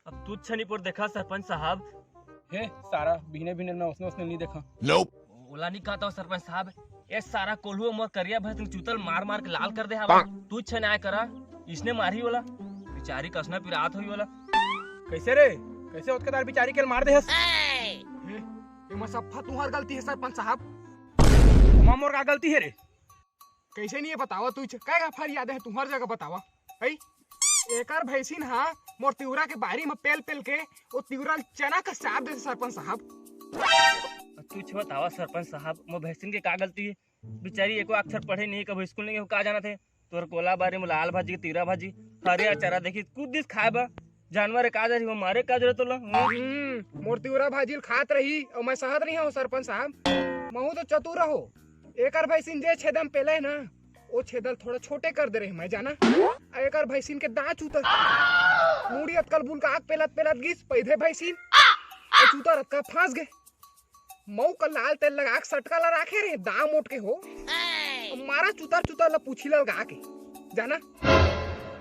अब तू छनीपुर देखा सरपंच साहब? हे सारा बिहने बिहने ना उसने नहीं देखा। ओला नहीं कहता सरपंच साहब, ये सारा कोल्हू मोर करिया भैंस चूतल मार मार के लाल कर दे हवा। तू छ न्याय करा, इसने मारी वाला बेचारी कसना पिरात हुई वाला। कैसे रे, कैसे उसके दार बेचारी के मार दे हस? सफा तुम्हार गलती है सरपंच साहब। मां मोर का गलती है रे? कैसे नहीं है बतावा, तू क्या फरियाद है तुम्हार जगह बतावा। है एकर भैंसिन हाँ मोर तिवरा के बारी में पेल पेल के वो तिवरा चना का साफ दे सरपंच साहब। तू छ बतावा सरपंच साहब, मोर भैंसिन के का गलती है? बेचारी एको अक्षर पढ़े नहीं, कभी स्कूल नहीं का जाना थे। तोर कोला बारी में लाल भाजी के तीरा भाजी हरे चरा देखी कुछ दिस खाए बा जानवर का जरी वो मारे का जरूरत होला। मोर तिवरा भाजी खात रही और मैं सहत नहीं हूँ सरपंच साहब। महू तो चतुर हो, एकर भैंसिन जे छेदम पेले ना वो छेदल थोड़ा छोटे कर दे रहे मैं जाना। एकर भैंसिन के दांत उतर मुड़ी अतकल बुल का आग पेलत पेलत गिस पैदे भैंसिन चूता रत्का फांस गए। मऊ का लाल तेल लगा के सटका ला राखे रे दाम उठ के हो मारा चूतर चूतर ला पूछी लगा के जाना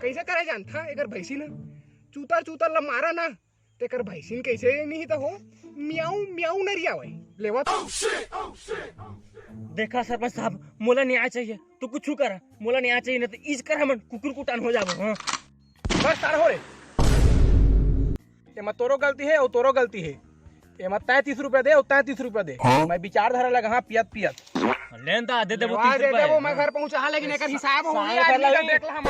कैसे करे जानता। एकर भैंसिन चूतर चूतर ला मारा ना तेकर भैंसिन कैसे नहीं तो हो म्याऊ म्याऊ नरिया वही लेवा तो। देखा सरपंच साहब, मोला न्याय चाहिए तो कुछ कर, मोला न्याय चाहिए नहीं तो इज कर हमन कुकुर कुटान हो जाबो। हां बस तार हो रे, एमा तोरो गलती है और तोरो गलती है। एमा 33 रुपया दे और 33 रुपया दे। मैं विचार धारा लगा हाँ पियत पियत लेन ता दे देबो 30 दे रुपया। देबो मैं घर पहुंचा लेकिन एकर हिसाब हो गया आदमी का देख ला हम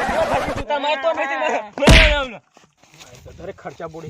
मैं तो नहीं अरे खर्चा बढ़े।